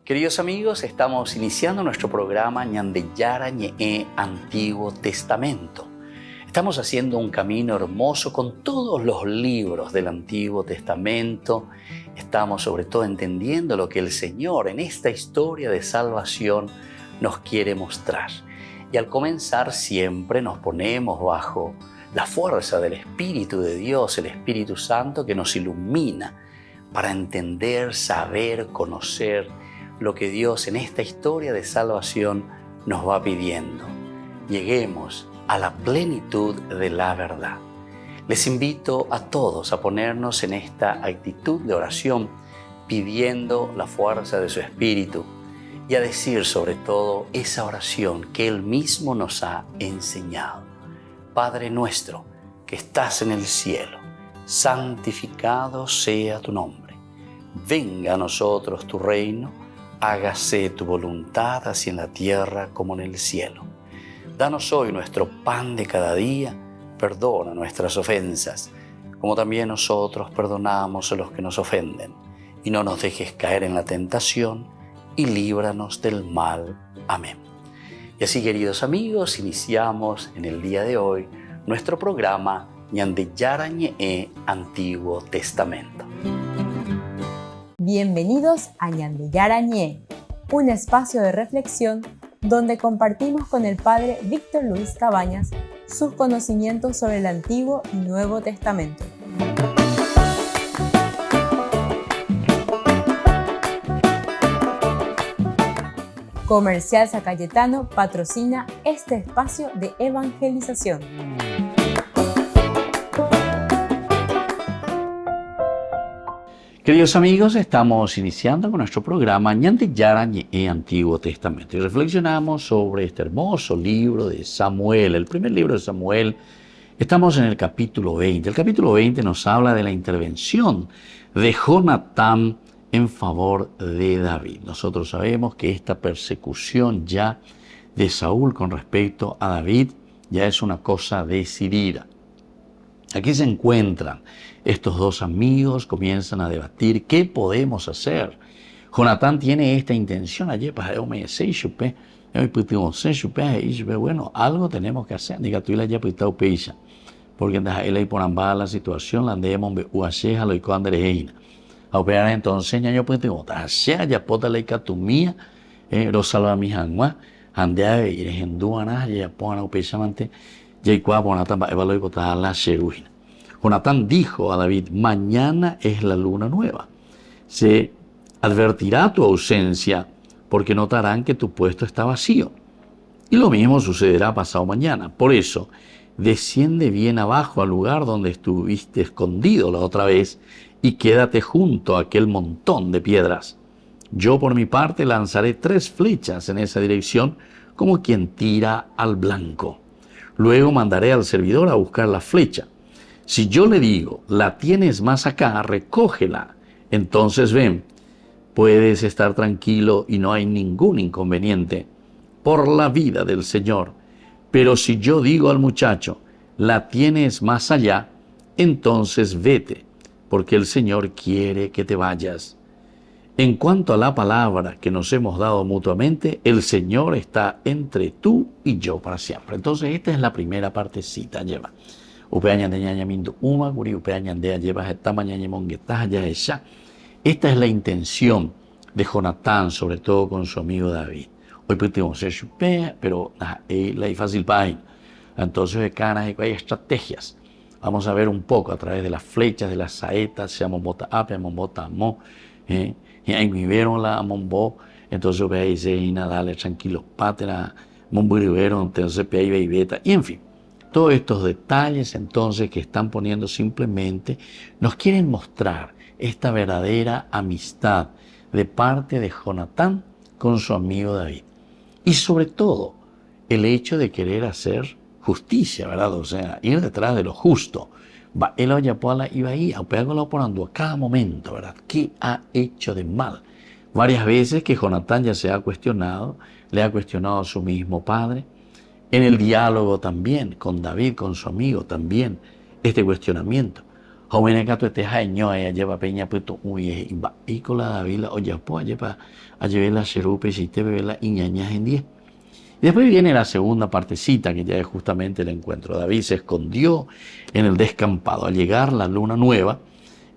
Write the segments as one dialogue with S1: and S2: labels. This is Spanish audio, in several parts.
S1: Queridos amigos, estamos iniciando nuestro programa Ñandeyara Ñe'e Antiguo Testamento. Estamos haciendo un camino hermoso con todos los libros del Antiguo Testamento. Estamos sobre todo entendiendo lo que el Señor en esta historia de salvación nos quiere mostrar. Y al comenzar siempre nos ponemos bajo la fuerza del Espíritu de Dios, el Espíritu Santo que nos ilumina para entender, saber, conocer lo que Dios en esta historia de salvación nos va pidiendo. Lleguemos a la plenitud de la verdad. Les invito a todos a ponernos en esta actitud de oración, pidiendo la fuerza de su Espíritu y a decir sobre todo esa oración que Él mismo nos ha enseñado. Padre nuestro que estás en el cielo, santificado sea tu nombre. Venga a nosotros tu reino, hágase tu voluntad así en la tierra como en el cielo. Danos hoy nuestro pan de cada día, perdona nuestras ofensas, como también nosotros perdonamos a los que nos ofenden. Y no nos dejes caer en la tentación, y líbranos del mal. Amén. Y así, queridos amigos, iniciamos en el día de hoy nuestro programa Ñandeyara Ñe'e Antiguo Testamento.
S2: Bienvenidos a Ñandeyara Ñe'e, un espacio de reflexión donde compartimos con el Padre Víctor Luis Cabañas sus conocimientos sobre el Antiguo y Nuevo Testamento. Comercial San Cayetano patrocina este espacio de evangelización.
S1: Queridos amigos, estamos iniciando con nuestro programa Ñandeyara Ñe'e Antiguo Testamento y reflexionamos sobre este hermoso libro de Samuel, el primer libro de Samuel. Estamos en el capítulo 20. El capítulo 20 nos habla de la intervención de Jonatán en favor de David. Nosotros sabemos que esta persecución ya de Saúl con respecto a David ya es una cosa decidida. Aquí se encuentran estos dos amigos, comienzan a debatir qué podemos hacer. Jonatán tiene esta intención, bueno, algo tenemos que hacer. Porque él ahí por ambas la situación, la andemos uacheja lo y andereina. A operar entonces, ñaño pues tengo, ya pota la catumía, rosalva mi hangua, andea ir en duana, ya pon a upechamante. Jonatán dijo a David, mañana es la luna nueva. Se advertirá tu ausencia porque notarán que tu puesto está vacío. Y lo mismo sucederá pasado mañana. Por eso, desciende bien abajo al lugar donde estuviste escondido la otra vez y quédate junto a aquel montón de piedras. Yo por mi parte lanzaré 3 flechas en esa dirección como quien tira al blanco. Luego mandaré al servidor a buscar la flecha. Si yo le digo, la tienes más acá, recógela. Entonces ven, puedes estar tranquilo y no hay ningún inconveniente por la vida del Señor. Pero si yo digo al muchacho, la tienes más allá, entonces vete, porque el Señor quiere que te vayas. En cuanto a la palabra que nos hemos dado mutuamente, el Señor está entre tú y yo para siempre. Entonces esta es la primera partecita, lleva. Esta es la intención de Jonatán, sobre todo con su amigo David. Hoy podemos ser pero la fácil página. Entonces hay estrategias. Vamos a ver un poco a través de las flechas, de las saetas, se bota apia, bota mo, y ahí vivieron la mombo, entonces veis ahí dale tranquilos patera, momburivero, entonces pe ahí beta, y en fin. Todos estos detalles entonces que están poniendo simplemente nos quieren mostrar esta verdadera amistad de parte de Jonatán con su amigo David. Y sobre todo el hecho de querer hacer justicia, ¿verdad? O sea, ir detrás de lo justo. Él iba ahí, a cada momento, ¿verdad? ¿Qué ha hecho de mal? Varias veces que Jonatán ya se ha cuestionado, le ha cuestionado a su mismo padre. En el diálogo también, con David, con su amigo también, este cuestionamiento. Joven que tú estés año ella lleva peña puesto uy y con la Davila oye pues lleva a llevar la cherupe si te bebe la iñañas en 10. Y después viene la segunda partecita que ya es justamente el encuentro. David se escondió en el descampado. Al llegar la luna nueva,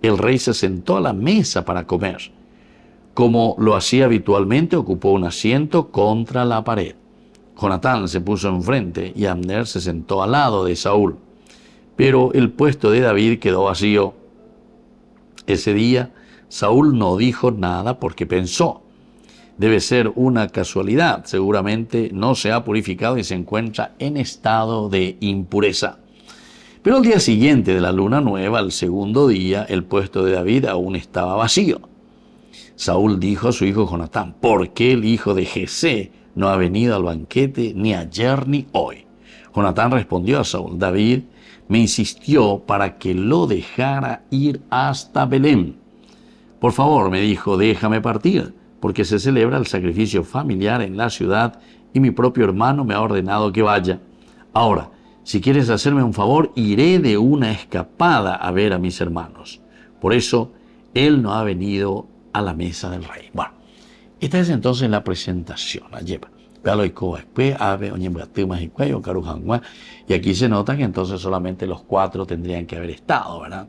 S1: el rey se sentó a la mesa para comer. Como lo hacía habitualmente, ocupó un asiento contra la pared. Jonatán se puso enfrente y Abner se sentó al lado de Saúl. Pero el puesto de David quedó vacío. Ese día Saúl no dijo nada porque pensó, debe ser una casualidad, seguramente no se ha purificado y se encuentra en estado de impureza. Pero al día siguiente de la luna nueva, al segundo día, el puesto de David aún estaba vacío. Saúl dijo a su hijo Jonatán, ¿por qué el hijo de Jesé no ha venido al banquete ni ayer ni hoy? Jonatán respondió a Saúl, David me insistió para que lo dejara ir hasta Belén. Por favor, me dijo, déjame partir, porque se celebra el sacrificio familiar en la ciudad y mi propio hermano me ha ordenado que vaya. Ahora, si quieres hacerme un favor, iré de una escapada a ver a mis hermanos. Por eso, él no ha venido a la mesa del rey. Bueno, esta es entonces la presentación. Y aquí se nota que entonces solamente los 4 tendrían que haber estado, ¿verdad?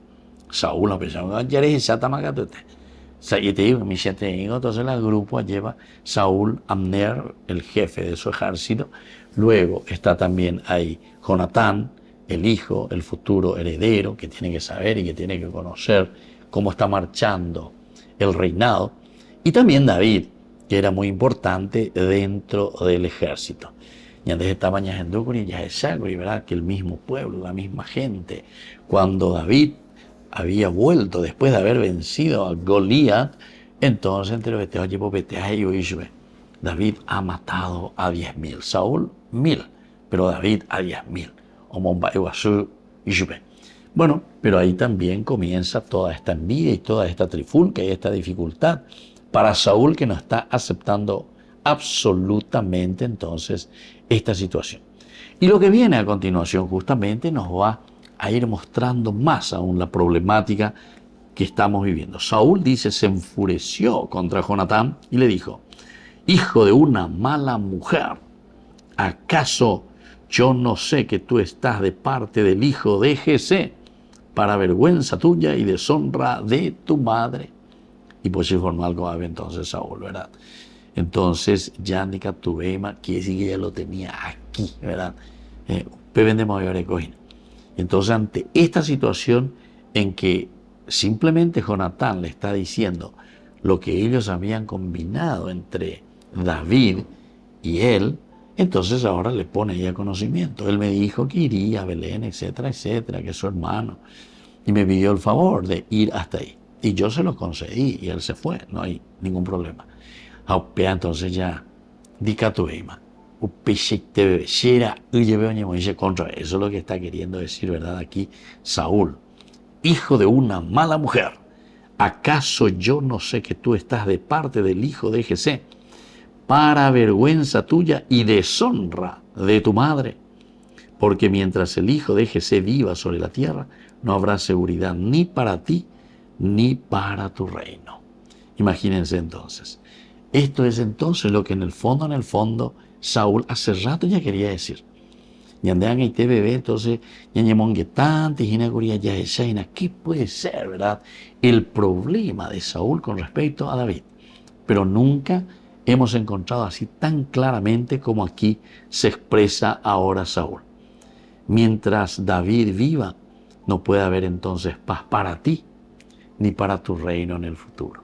S1: Saúl no pensaba, y te digo, entonces el grupo lleva Saúl, Abner, el jefe de su ejército. Luego está también ahí Jonatán, el hijo, el futuro heredero, que tiene que saber y que tiene que conocer cómo está marchando el reinado. Y también David, que era muy importante dentro del ejército. Y antes estaba ya es ¿verdad? Que el mismo pueblo, la misma gente, cuando David había vuelto después de haber vencido a Goliat, entonces entre los David ha matado a 10.000, Saúl 1.000, pero David a 10.000. Bueno, pero ahí también comienza toda esta envidia y toda esta trifulca y esta dificultad para Saúl, que no está aceptando absolutamente entonces esta situación. Y lo que viene a continuación justamente nos va a ir mostrando más aún la problemática que estamos viviendo. Saúl dice, se enfureció contra Jonatán y le dijo, hijo de una mala mujer, ¿acaso yo no sé que tú estás de parte del hijo de Jesé para vergüenza tuya y deshonra de tu madre? Y pues se formó algo entonces Saúl, ¿verdad? Entonces ya ni Tuveima, quiere decir que ya lo tenía aquí, ¿verdad? Entonces ante esta situación en que simplemente Jonatán le está diciendo lo que ellos habían combinado entre David y él, entonces ahora le pone ya conocimiento. Él me dijo que iría a Belén, etcétera, etcétera, que es su hermano, y me pidió el favor de ir hasta ahí. Y yo se lo concedí y él se fue, no hay ningún problema. Entonces ya, Dicatueima, eso es lo que está queriendo decir, ¿verdad? Aquí Saúl, hijo de una mala mujer, ¿acaso yo no sé que tú estás de parte del hijo de Jesé para vergüenza tuya y deshonra de tu madre? Porque mientras el hijo de Jesé viva sobre la tierra, no habrá seguridad ni para ti ni para tu reino. Imagínense entonces. Esto es entonces lo que en el fondo, Saúl hace rato ya quería decir. Y andan ahí te bebé, entonces, ¿qué puede ser, verdad? El problema de Saúl con respecto a David. Pero nunca hemos encontrado así tan claramente como aquí se expresa ahora Saúl. Mientras David viva, no puede haber entonces paz para ti ni para tu reino en el futuro.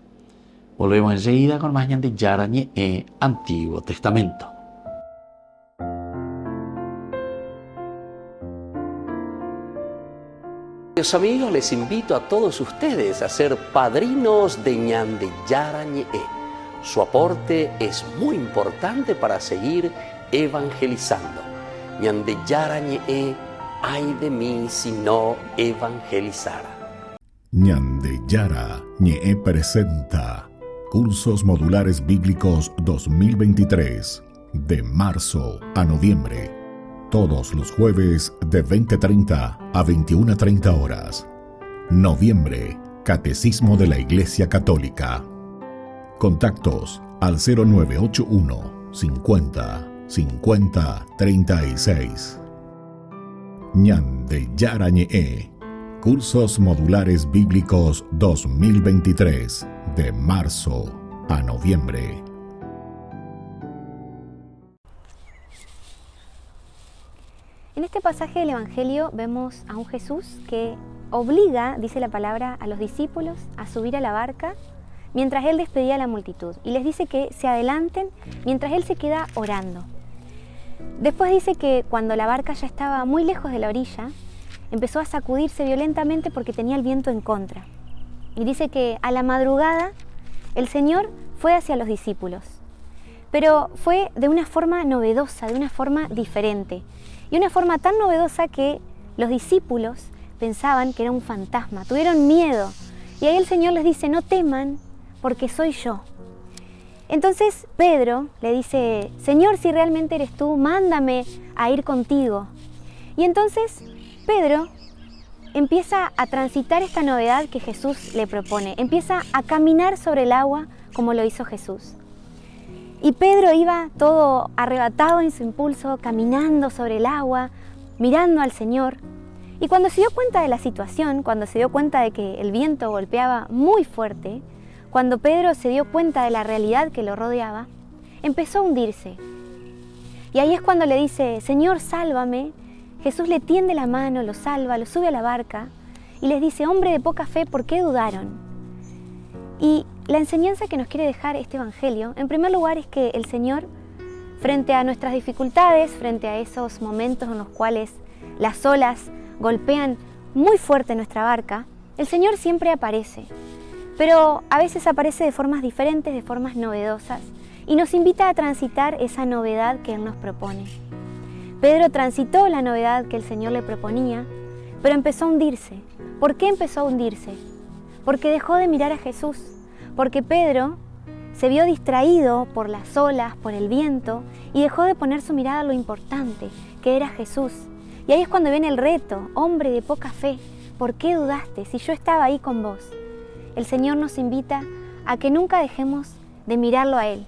S1: Volvemos enseguida con más Ñandillara Ñe'e Antiguo Testamento.
S3: Queridos amigos, les invito a todos ustedes a ser padrinos de Ñandillara Ñe'e. Su aporte es muy importante para seguir evangelizando. Ñandillara Ñe'e, ay de mí si no evangelizara.
S4: Ñandillara Ñe'e presenta Cursos Modulares Bíblicos 2023, de marzo a noviembre. Todos los jueves de 20:30 a 21:30 horas. Noviembre, Catecismo de la Iglesia Católica. Contactos al 0981 50 50 36. Ñande Yara Ñe'e, Cursos Modulares Bíblicos 2023, de marzo a noviembre.
S5: En este pasaje del Evangelio vemos a un Jesús que obliga, dice la palabra, a los discípulos a subir a la barca mientras Él despedía a la multitud y les dice que se adelanten mientras Él se queda orando. Después dice que cuando la barca ya estaba muy lejos de la orilla, empezó a sacudirse violentamente porque tenía el viento en contra. Y dice que a la madrugada el Señor fue hacia los discípulos, pero fue de una forma novedosa, de una forma diferente. Y una forma tan novedosa que los discípulos pensaban que era un fantasma, tuvieron miedo. Y ahí el Señor les dice, no teman, porque soy yo. Entonces Pedro le dice, Señor, si realmente eres tú, mándame a ir contigo. Y entonces Pedro empieza a transitar esta novedad que Jesús le propone. Empieza a caminar sobre el agua como lo hizo Jesús. Y Pedro iba todo arrebatado en su impulso, caminando sobre el agua, mirando al Señor. Y cuando se dio cuenta de la situación, cuando se dio cuenta de que el viento golpeaba muy fuerte, cuando Pedro se dio cuenta de la realidad que lo rodeaba, empezó a hundirse. Y ahí es cuando le dice, Señor, sálvame. Jesús le tiende la mano, lo salva, lo sube a la barca y les dice, hombre de poca fe, ¿por qué dudaron? Y la enseñanza que nos quiere dejar este Evangelio, en primer lugar, es que el Señor, frente a nuestras dificultades, frente a esos momentos en los cuales las olas golpean muy fuerte nuestra barca, el Señor siempre aparece. Pero a veces aparece de formas diferentes, de formas novedosas, y nos invita a transitar esa novedad que Él nos propone. Pedro transitó la novedad que el Señor le proponía, pero empezó a hundirse. ¿Por qué empezó a hundirse? Porque dejó de mirar a Jesús, porque Pedro se vio distraído por las olas, por el viento, y dejó de poner su mirada a lo importante, que era Jesús. Y ahí es cuando viene el reto, hombre de poca fe, ¿por qué dudaste si yo estaba ahí con vos? El Señor nos invita a que nunca dejemos de mirarlo a Él,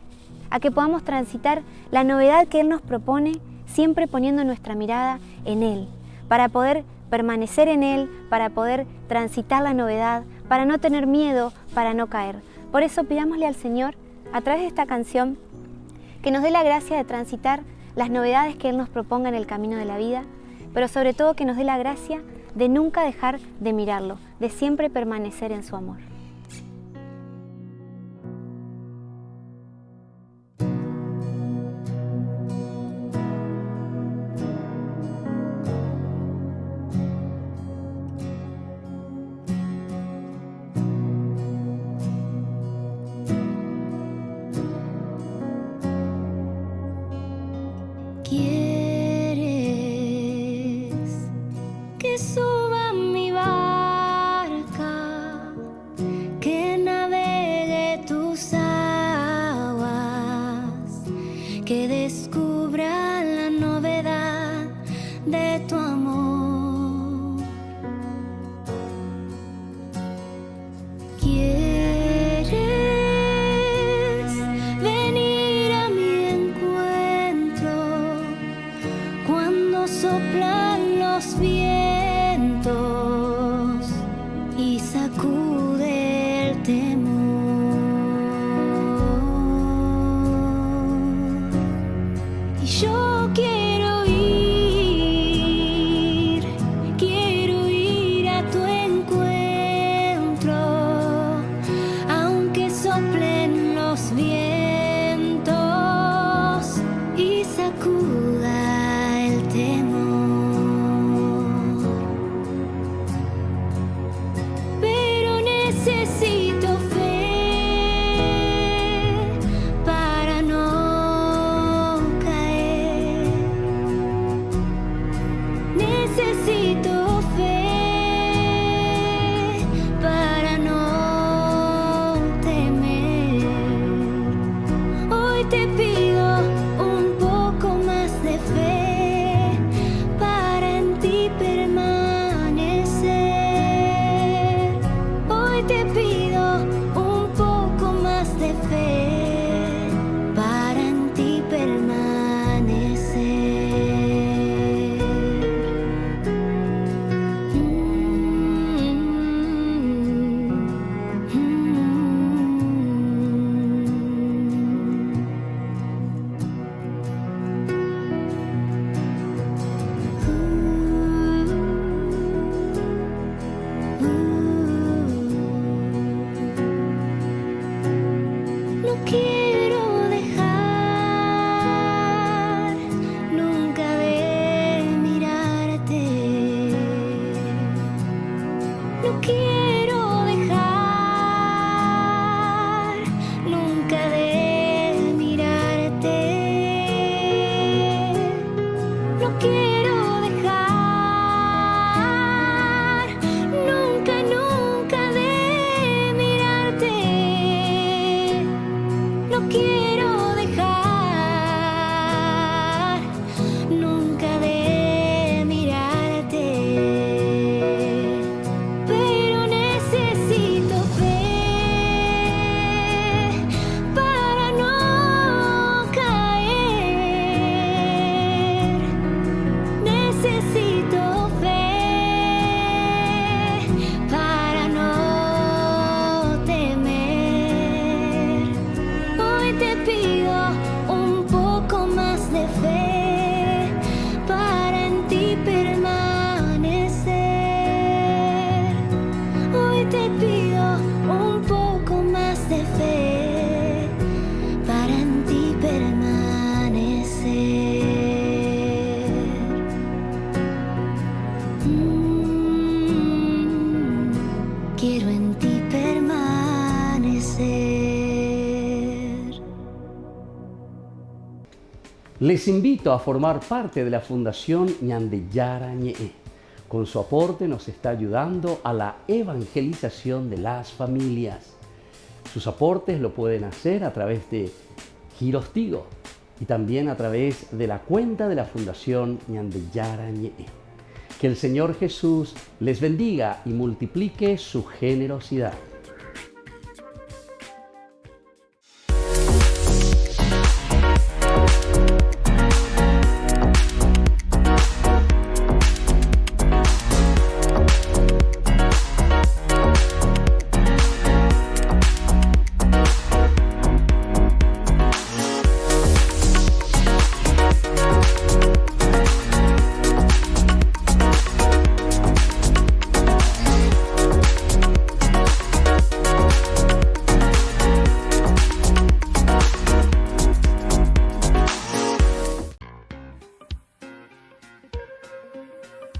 S5: a que podamos transitar la novedad que Él nos propone, siempre poniendo nuestra mirada en Él, para poder permanecer en Él, para poder transitar la novedad, para no tener miedo, para no caer. Por eso pidámosle al Señor, a través de esta canción, que nos dé la gracia de transitar las novedades que Él nos proponga en el camino de la vida, pero sobre todo que nos dé la gracia de nunca dejar de mirarlo, de siempre permanecer en su amor.
S6: Suba mi barca, que navegue tus aguas, que descubra la novedad de tu amor. ¿Quieres venir a mi encuentro cuando soplan los vientos y sacude el temor? Y yo quiero ir a tu encuentro, aunque soplen los vientos y sacuda el temor. Necesito fe para no caer. Necesito fe para no temer. Hoy te pido un poco más de fe para en ti permanecer.
S3: Les invito a formar parte de la Fundación Ñandeyara Ñe'e. Con su aporte nos está ayudando a la evangelización de las familias. Sus aportes lo pueden hacer a través de Giros Tigo y también a través de la cuenta de la Fundación Ñandeyara Ñe'e. Que el Señor Jesús les bendiga y multiplique su generosidad.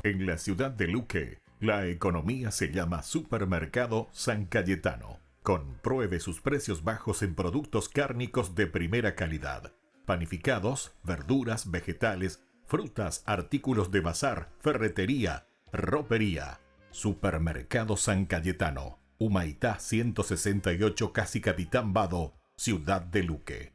S4: En la ciudad de Luque, la economía se llama Supermercado San Cayetano. Compruebe sus precios bajos en productos cárnicos de primera calidad. Panificados, verduras, vegetales, frutas, artículos de bazar, ferretería, ropería. Supermercado San Cayetano, Humaitá 168, Casi Capitán Vado, ciudad de Luque.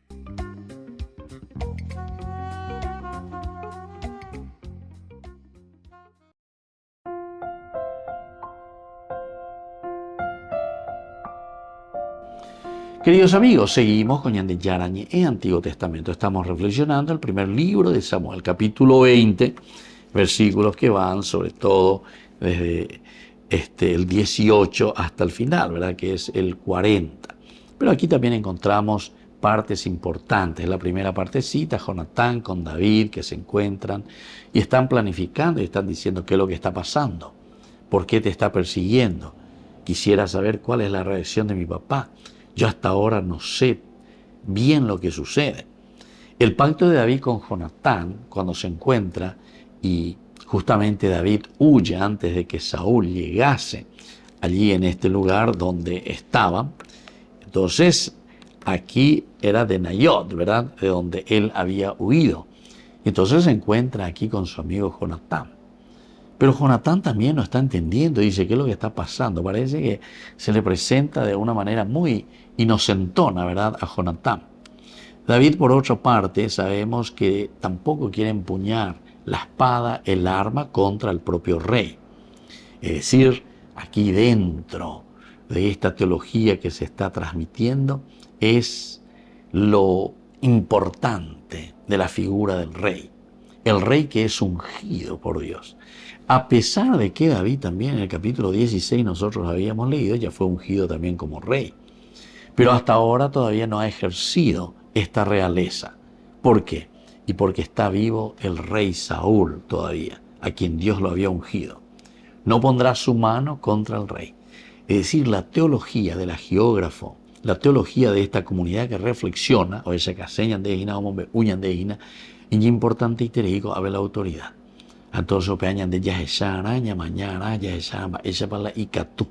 S1: Queridos amigos, seguimos con Ñandeyara Ñe'e, Antiguo Testamento. Estamos reflexionando el primer libro de Samuel, capítulo 20, versículos que van sobre todo desde el 18 hasta el final, ¿verdad? Que es el 40. Pero aquí también encontramos partes importantes. La primera partecita, Jonatán con David, que se encuentran y están planificando y están diciendo qué es lo que está pasando, por qué te está persiguiendo. Quisiera saber cuál es la reacción de mi papá. Yo hasta ahora no sé bien lo que sucede. El pacto de David con Jonatán, cuando se encuentra y justamente David huye antes de que Saúl llegase allí en este lugar donde estaban. Entonces, aquí era de Nayot, ¿verdad? De donde él había huido. Entonces se encuentra aquí con su amigo Jonatán. Pero Jonatán también no está entendiendo, dice, ¿qué es lo que está pasando? Parece que se le presenta de una manera muy inocentona, ¿verdad?, a Jonatán. David, por otra parte, sabemos que tampoco quiere empuñar la espada, el arma, contra el propio rey. Es decir, aquí dentro de esta teología que se está transmitiendo es lo importante de la figura del rey. El rey que es ungido por Dios. A pesar de que David también en el capítulo 16 nosotros habíamos leído, ya fue ungido también como rey. Pero hasta ahora todavía no ha ejercido esta realeza. ¿Por qué? Y porque está vivo el rey Saúl todavía, a quien Dios lo había ungido. No pondrá su mano contra el rey. Es decir, la teología del agiógrafo, la teología de esta comunidad que reflexiona, o esa que señan de Gina, o uñan de Gina, y importante y tereico, a ver la autoridad. Entonces, peñan de Yahesana, Ñamañana, Yahesama, esa para la Icatú,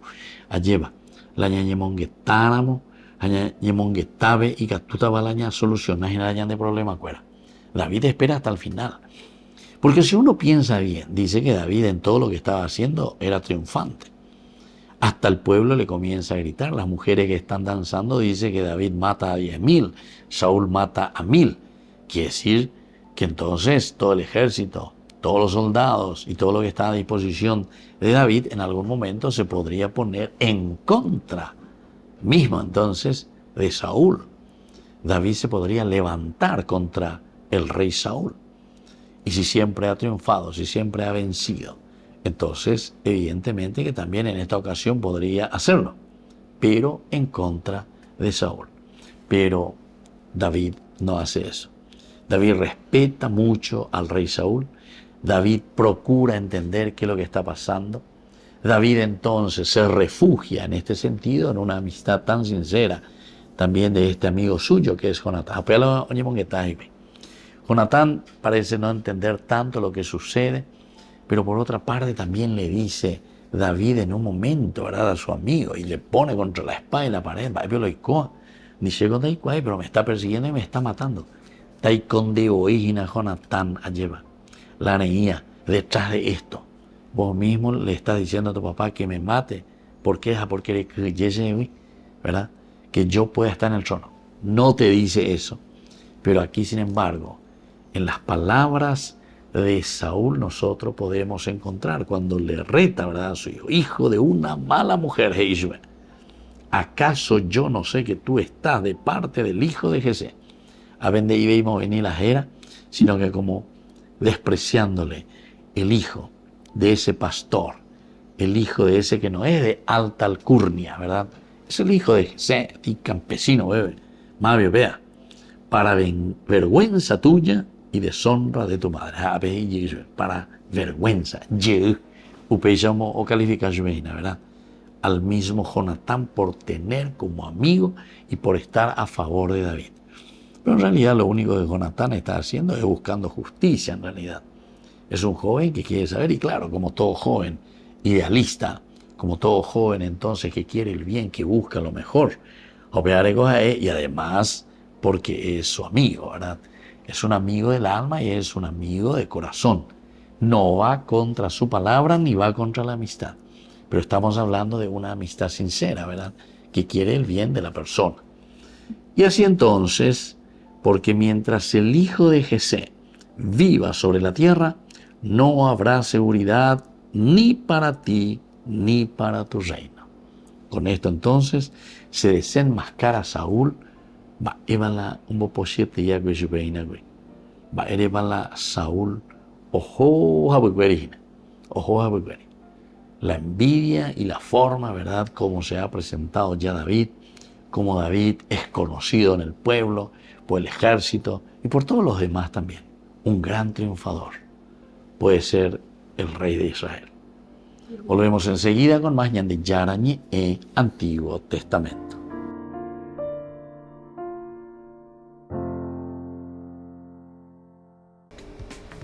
S1: alleva, la Ñañemonguetáramo, Ñañemonguetabe, Icatúta balaña, soluciones y la de problema fuera. David espera hasta el final. Porque si uno piensa bien, dice que David en todo lo que estaba haciendo era triunfante. Hasta el pueblo le comienza a gritar. Las mujeres que están danzando dice que David mata a 10.000, Saúl mata a 1.000. Quiere decir que entonces todo el ejército, todos los soldados y todo lo que está a disposición de David en algún momento se podría poner en contra mismo entonces de Saúl. David se podría levantar contra el rey Saúl. Y si siempre ha triunfado, si siempre ha vencido, entonces evidentemente que también en esta ocasión podría hacerlo, pero en contra de Saúl. Pero David no hace eso. David respeta mucho al rey Saúl. David procura entender qué es lo que está pasando. David entonces se refugia en este sentido, en una amistad tan sincera también de este amigo suyo que es Jonatán. Jonatán parece no entender tanto lo que sucede, pero por otra parte también le dice David en un momento, ¿verdad?, a su amigo, y le pone contra la espada y la pared, pero me está persiguiendo y me está matando. Taikondeo Ejina Jonatán Ayeva. La neía, detrás de esto, vos mismo le estás diciendo a tu papá que me mate. ¿Por qué? Porque ¿verdad? Que yo pueda estar en el trono. No te dice eso. Pero aquí, sin embargo, en las palabras de Saúl nosotros podemos encontrar cuando le reta, ¿verdad?, a su hijo, hijo de una mala mujer, Heishbe. ¿Acaso yo no sé que tú estás de parte del hijo de Jesé? A vende y veimos venir la jera, sino que como despreciándole el hijo de ese pastor, el hijo de ese que no es de alta alcurnia, ¿verdad? Es el hijo de Jesé, y campesino, bebé, más vea, para vergüenza tuya y deshonra de tu madre. Para vergüenza, o calificación, ¿verdad? Al mismo Jonatán por tener como amigo y por estar a favor de David. Pero en realidad lo único que Jonatán está haciendo es buscando justicia en realidad. Es un joven que quiere saber, y claro, como todo joven idealista, como todo joven entonces que quiere el bien, que busca lo mejor, y además porque es su amigo, ¿verdad? Es un amigo del alma y es un amigo de corazón. No va contra su palabra ni va contra la amistad. Pero estamos hablando de una amistad sincera, ¿verdad? Que quiere el bien de la persona. Y así entonces, porque mientras el hijo de Jesé viva sobre la tierra, no habrá seguridad ni para ti ni para tu reino. Con esto entonces se desenmascara Saúl. Va evala un boposiete ya que su reina güey. Va evala Saúl ojo habuguerina. Ojo habuguerina. La envidia y la forma, ¿verdad?, como se ha presentado ya David, como David es conocido en el pueblo, por el ejército y por todos los demás también. Un gran triunfador. Puede ser el rey de Israel. Volvemos enseguida con más Ñande Yarañe e Antiguo Testamento.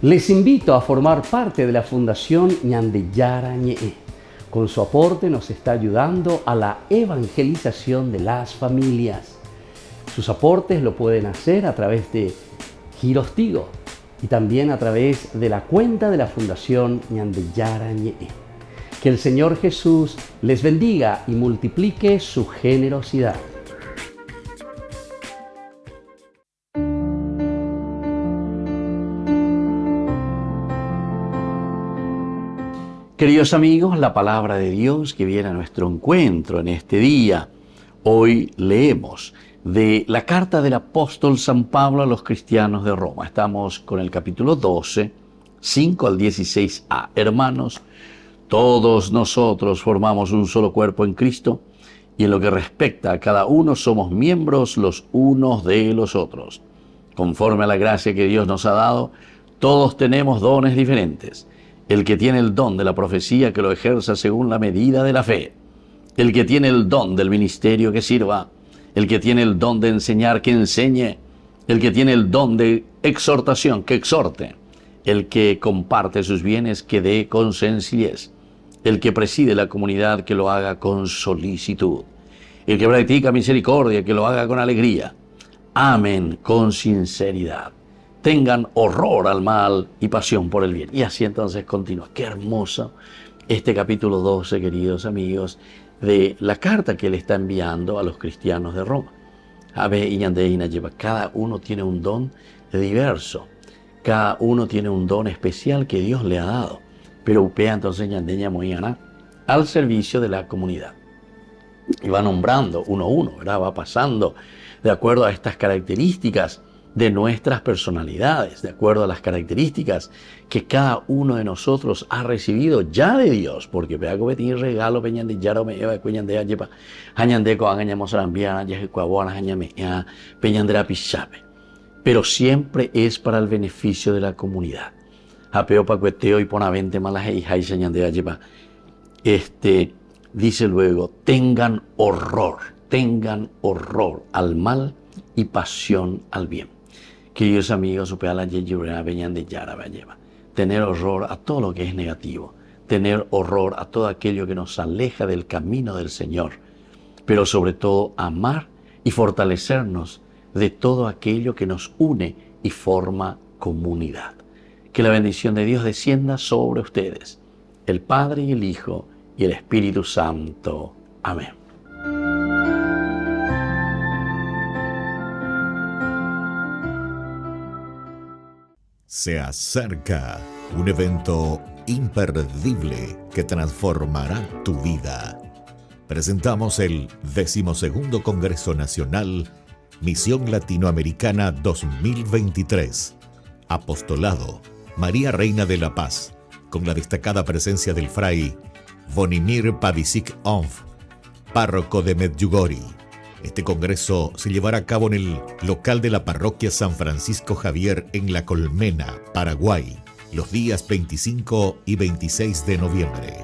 S3: Les invito a formar parte de la Fundación Ñande Yarañe. Con su aporte nos está ayudando a la evangelización de las familias. Sus aportes lo pueden hacer a través de Giros Tigo y también a través de la cuenta de la Fundación Ñande Yarañe. Que el Señor Jesús les bendiga y multiplique su generosidad.
S1: Queridos amigos, la palabra de Dios que viene a nuestro encuentro en este día. Hoy leemos de la carta del apóstol San Pablo a los cristianos de Roma. Estamos con el capítulo 12, 5 al 16a. Hermanos, todos nosotros formamos un solo cuerpo en Cristo, y en lo que respecta a cada uno somos miembros los unos de los otros. Conforme a la gracia que Dios nos ha dado, todos tenemos dones diferentes. El que tiene el don de la profecía, que lo ejerza según la medida de la fe. El que tiene el don del ministerio, que sirva. El que tiene el don de enseñar, que enseñe. El que tiene el don de exhortación, que exhorte. El que comparte sus bienes, que dé con sencillez. El que preside la comunidad, que lo haga con solicitud. El que practica misericordia, que lo haga con alegría. Amen con sinceridad. Tengan horror al mal y pasión por el bien. Y así entonces continúa. Qué hermoso este capítulo 12, queridos amigos, de la carta que él está enviando a los cristianos de Roma. Cada uno tiene un don diverso. Cada uno tiene un don especial que Dios le ha dado. Pero upea entonces al servicio de la comunidad. Y va nombrando uno a uno, ¿verdad? Va pasando de acuerdo a estas características de nuestras personalidades, de acuerdo a las características que cada uno de nosotros ha recibido ya de Dios, porque regalo pero siempre es para el beneficio de la comunidad. Dice luego, tengan horror al mal y pasión al bien. Queridos amigos, tener horror a todo lo que es negativo, tener horror a todo aquello que nos aleja del camino del Señor, pero sobre todo amar y fortalecernos
S3: de todo aquello que nos une y forma comunidad. Que la bendición de Dios descienda sobre ustedes, el Padre y el Hijo y el Espíritu Santo. Amén.
S4: Se acerca un evento imperdible que transformará tu vida. Presentamos el 12º Congreso Nacional Misión Latinoamericana 2023. Apostolado María Reina de la Paz, con la destacada presencia del fray Bonimir Pavicic-Onf, párroco de Medjugorje. Este congreso se llevará a cabo en el local de la parroquia San Francisco Javier en La Colmena, Paraguay, los días 25 y 26 de noviembre.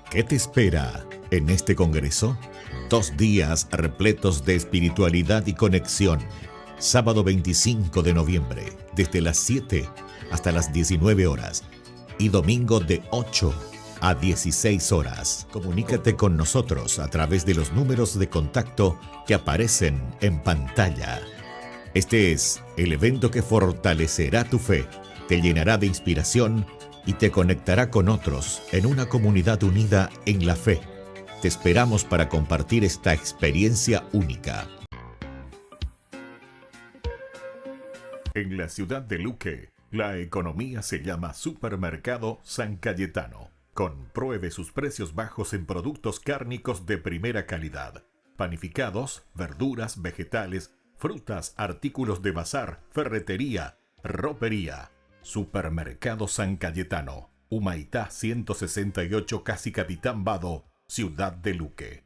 S4: ¿Qué te espera en este congreso? 2 días repletos de espiritualidad y conexión. Sábado 25 de noviembre, desde las 7 hasta las 19 horas. Y domingo de 8 a 16 horas. Comunícate con nosotros a través de los números de contacto que aparecen en pantalla. Este es el evento que fortalecerá tu fe, te llenará de inspiración y te conectará con otros en una comunidad unida en la fe. Te esperamos para compartir esta experiencia única. En la ciudad de Luque, la economía se llama Supermercado San Cayetano. Compruebe sus precios bajos en productos cárnicos de primera calidad. Panificados, verduras, vegetales, frutas, artículos de bazar, ferretería, ropería. Supermercado San Cayetano, Humaitá 168, Casi Capitán Vado, Ciudad de Luque.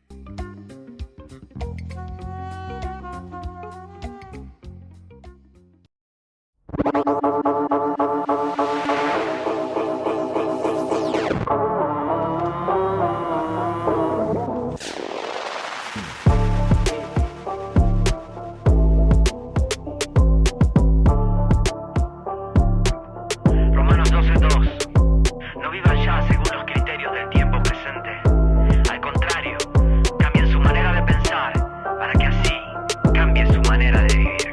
S7: Romanos 12:2. No vivan ya según los criterios del tiempo presente. Al contrario, cambien su manera de pensar para que así cambie su manera de vivir.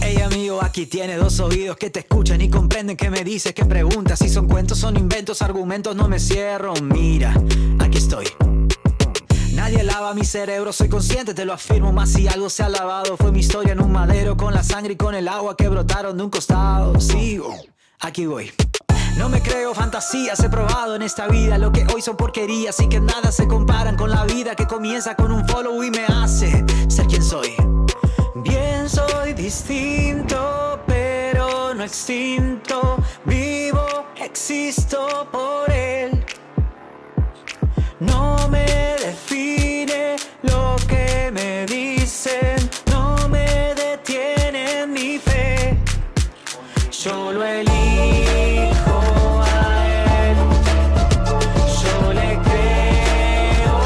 S8: Hey amigo, aquí tiene 2 oídos que te escuchan y comprenden que me dices, que preguntas. Si son cuentos, son inventos, argumentos, no me cierro. Mira, aquí estoy. Nadie lava mi cerebro, soy consciente, te lo afirmo. Más si algo se ha lavado, fue mi historia en un madero, con la sangre y con el agua que brotaron de un costado. Sigo, aquí voy. No me creo fantasías, he probado en esta vida lo que hoy son porquerías y que nada se comparan con la vida que comienza con un follow y me hace ser quien soy. Bien, soy distinto, pero no extinto. Vivo, existo por él. No me define lo que me dicen, no me detiene mi fe. Yo lo elijo a él, yo le creo,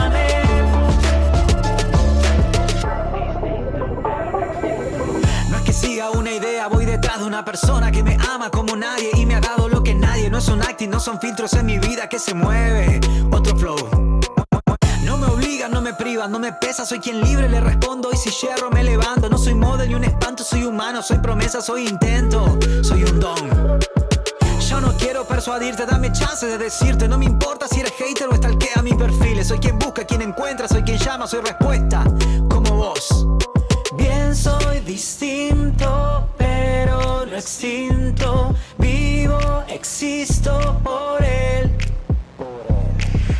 S8: amén. No es que siga una idea, voy detrás de una persona que me ama como nadie y me ha dado lo que nadie. No es un acting, no son filtros en mi vida que se mueve. Otro flow. No me obligan, no me privan, no me pesa, soy quien libre le respondo y si yerro me levanto. No soy model ni un espanto, soy humano, soy promesa, soy intento, soy un don. Yo no quiero persuadirte, dame chance de decirte. No me importa si eres hater o stalkea mis perfiles. Soy quien busca, quien encuentra, soy quien llama, soy respuesta, como vos. Bien, soy distinto, pero no extinto. Vivo, existo por él.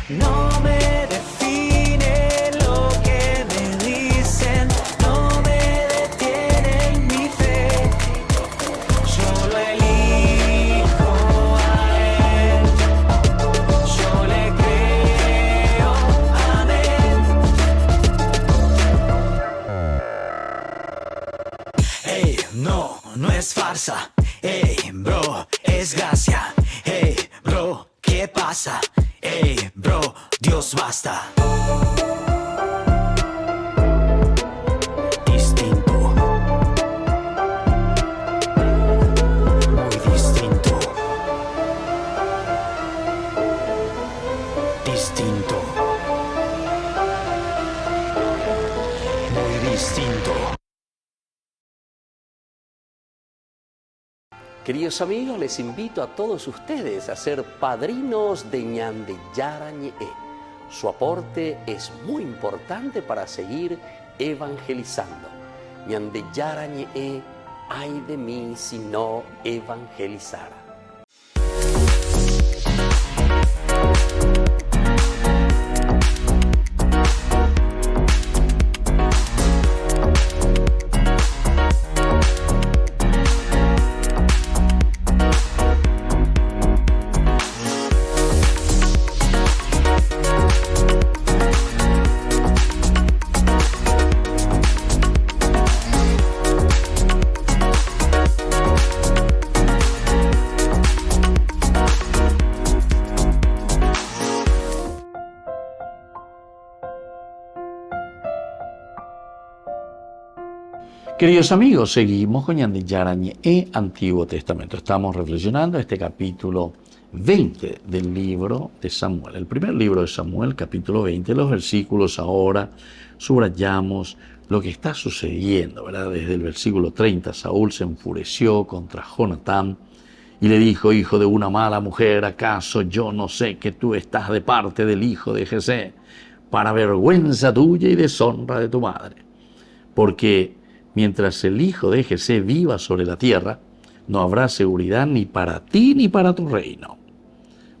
S8: No me define lo que me dicen, no me detiene mi fe. Yo lo elijo a él, yo le creo, amén. Hey, no, no es farsa. Hey, bro, es gracia. Hey, bro, ¿qué pasa? Hey, bro, Dios basta. Distinto. Muy distinto. Distinto. Muy distinto.
S3: Queridos amigos, les invito a todos ustedes a ser padrinos de Ñande Yara Ñe'e. Su aporte es muy importante para seguir evangelizando. Ñande Yara Ñe'e, ay de mí si no evangelizara.
S1: Queridos amigos, seguimos con Ñande Yara Ñe'e, Antiguo Testamento. Estamos reflexionando este capítulo 20 del libro de Samuel. El primer libro de Samuel, capítulo 20, los versículos ahora subrayamos lo que está sucediendo, ¿verdad? Desde el versículo 30, Saúl se enfureció contra Jonatán y le dijo: hijo de una mala mujer, ¿acaso yo no sé que tú estás de parte del hijo de Jesé, para vergüenza tuya y deshonra de tu madre? Porque mientras el hijo de Jesé viva sobre la tierra, no habrá seguridad ni para ti ni para tu reino.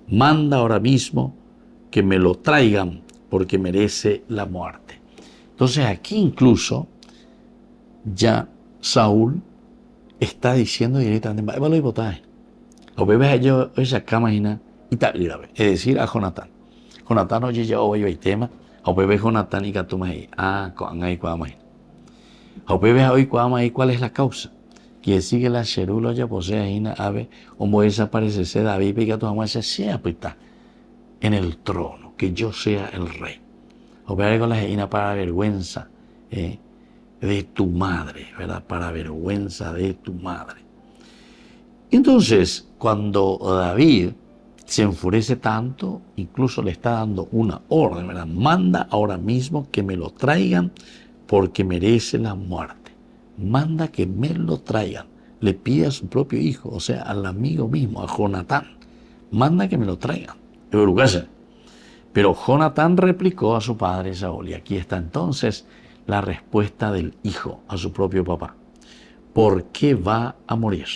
S1: Manda ahora mismo que me lo traigan, porque merece la muerte. Entonces aquí incluso ya Saúl está diciendo directamente: es decir, a Jonatán. Jonatán oye ya hoy el tema, Jonatán y Katumai, con ahí cuamai. Hoy ¿cuál es la causa? Quiere decir que la Sherulo ya posee ahí ave, o desaparecerse David y que tu mamá sea en el trono, que yo sea el rey. O con la reina para vergüenza de tu madre, ¿verdad? Para vergüenza de tu madre. Entonces, cuando David se enfurece tanto, incluso le está dando una orden, ¿verdad? Manda ahora mismo que me lo traigan, porque merece la muerte. Manda que me lo traigan. Le pide a su propio hijo, o sea, al amigo mismo, a Jonatán. Manda que me lo traigan. Pero Jonatán replicó a su padre Saúl, y aquí está entonces la respuesta del hijo a su propio papá. ¿Por qué va a morir?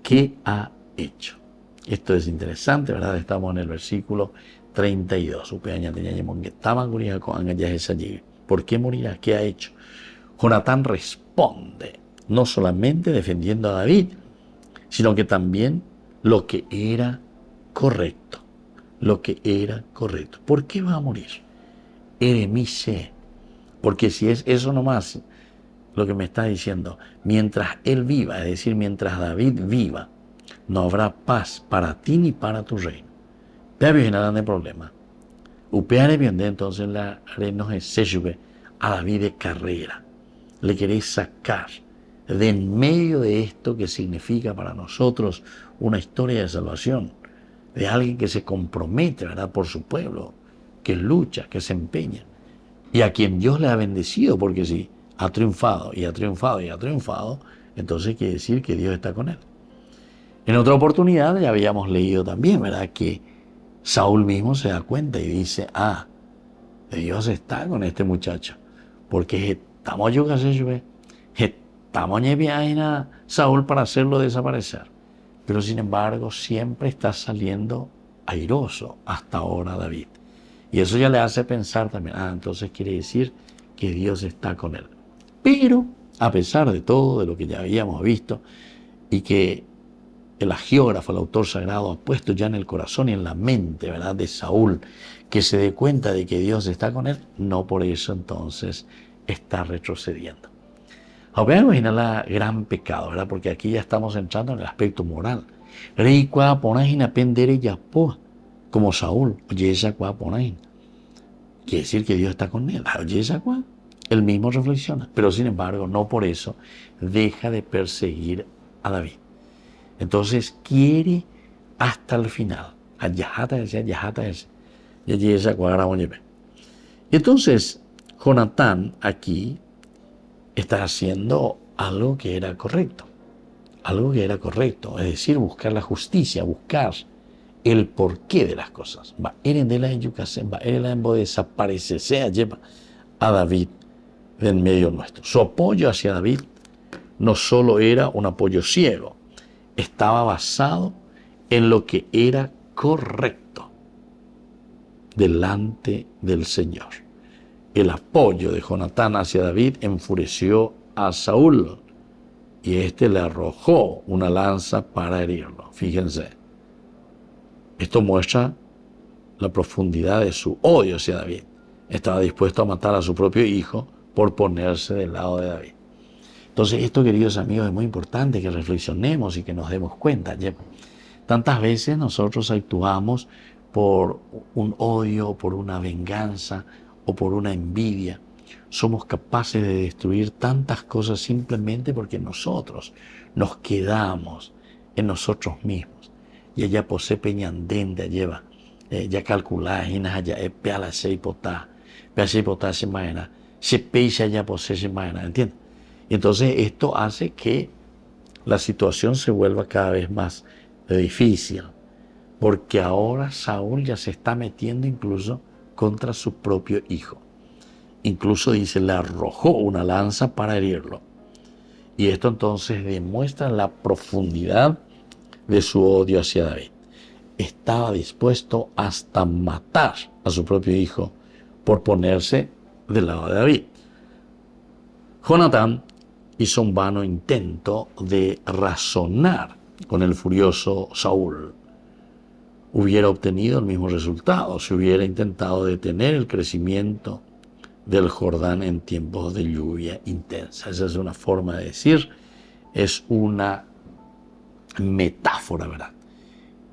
S1: ¿Qué ha hecho? Esto es interesante, ¿verdad? Estamos en el versículo 32. ¿Por qué morirá? ¿Qué ha hecho? Jonatán responde, no solamente defendiendo a David, sino que también lo que era correcto. Lo que era correcto. ¿Por qué va a morir? Eremise. Porque si es eso nomás lo que me está diciendo, mientras él viva, es decir, mientras David viva, no habrá paz para ti ni para tu reino. Vea bien, nada de problema. Upeare bien, entonces la reino se sube a David de carrera. Le queréis sacar de en medio de esto que significa para nosotros una historia de salvación, de alguien que se compromete, ¿verdad?, por su pueblo, que lucha, que se empeña, y a quien Dios le ha bendecido, porque si ha triunfado y ha triunfado y ha triunfado, entonces quiere decir que Dios está con él. En otra oportunidad ya habíamos leído también, ¿verdad?, que Saúl mismo se da cuenta y dice: Dios está con este muchacho, porque estamos a Saúl para hacerlo desaparecer. Pero sin embargo siempre está saliendo airoso hasta ahora David. Y eso ya le hace pensar también, entonces quiere decir que Dios está con él. Pero a pesar de todo, de lo que ya habíamos visto, y que el hagiógrafo, el autor sagrado, ha puesto ya en el corazón y en la mente, ¿verdad?, de Saúl, que se dé cuenta de que Dios está con él, no por eso entonces está retrocediendo. Ahora imagina la gran pecado, ¿verdad?, porque aquí ya estamos entrando en el aspecto moral. Como Saúl, quiere decir que Dios está con él. Él mismo reflexiona, pero sin embargo no por eso deja de perseguir a David. Entonces quiere hasta el final. Entonces Jonatán aquí está haciendo algo que era correcto. algo que era correcto, es decir, buscar la justicia, buscar el porqué de las cosas. Va de la educación, va de la desaparecerse lleva a David en medio nuestro. Su apoyo hacia David no solo era un apoyo ciego, estaba basado en lo que era correcto delante del Señor. El apoyo de Jonatán hacia David enfureció a Saúl y éste le arrojó una lanza para herirlo. Fíjense, esto muestra la profundidad de su odio hacia David. Estaba dispuesto a matar a su propio hijo por ponerse del lado de David. Entonces, esto, queridos amigos, es muy importante que reflexionemos y que nos demos cuenta. Tantas veces nosotros actuamos por un odio, por una venganza o por una envidia. Somos capaces de destruir tantas cosas simplemente porque nosotros nos quedamos en nosotros mismos. Y ella posee peñandente, lleva, ya calculada, y ya peala se hipotá se maena, se peisa ya posee se maena, ¿entiendes? Y entonces esto hace que la situación se vuelva cada vez más difícil, porque ahora Saúl ya se está metiendo incluso contra su propio hijo. Incluso dice, le arrojó una lanza para herirlo. Y esto entonces demuestra la profundidad de su odio hacia David. Estaba dispuesto hasta matar a su propio hijo por ponerse del lado de David. Jonatán hizo un vano intento de razonar con el furioso Saúl. Hubiera obtenido el mismo resultado si hubiera intentado detener el crecimiento del Jordán en tiempos de lluvia intensa. Esa es una forma de decir, es una metáfora, ¿verdad?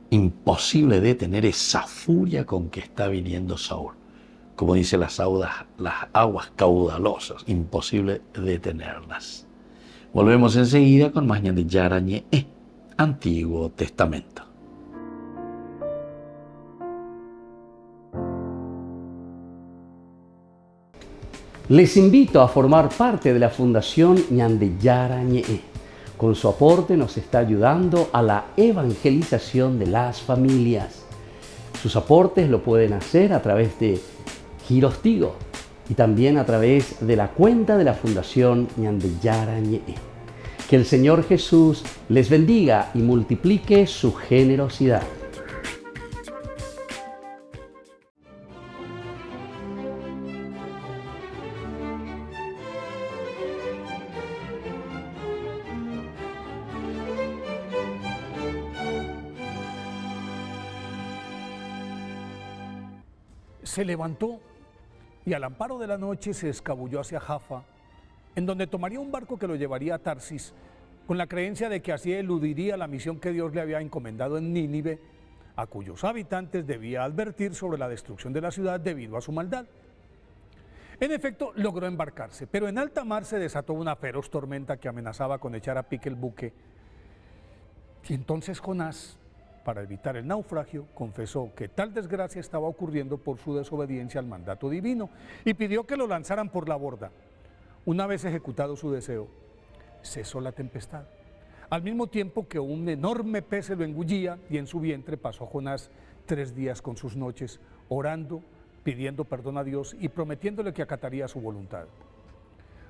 S1: Imposible detener esa furia con que está viniendo Saúl. Como dice las aguas caudalosas, imposible detenerlas. Volvemos enseguida con más Ñandillara Ñe'e, Antiguo Testamento.
S3: Les invito a formar parte de la Fundación Ñandillara Ñe'e. Con su aporte nos está ayudando a la evangelización de las familias. Sus aportes lo pueden hacer a través de Giros Tigo y también a través de la cuenta de la Fundación Ñandillara Ñe'e. Que el Señor Jesús les bendiga y multiplique su generosidad.
S9: Se levantó y al amparo de la noche se escabulló hacia Jaffa, en donde tomaría un barco que lo llevaría a Tarsis, con la creencia de que así eludiría la misión que Dios le había encomendado en Nínive, a cuyos habitantes debía advertir sobre la destrucción de la ciudad debido a su maldad. En efecto, logró embarcarse, pero en alta mar se desató una feroz tormenta que amenazaba con echar a pique el buque. Y entonces Jonás, para evitar el naufragio, confesó que tal desgracia estaba ocurriendo por su desobediencia al mandato divino y pidió que lo lanzaran por la borda. Una vez ejecutado su deseo, cesó la tempestad, al mismo tiempo que un enorme pez se lo engullía, y en su vientre pasó Jonás 3 días con sus noches, orando, pidiendo perdón a Dios y prometiéndole que acataría su voluntad.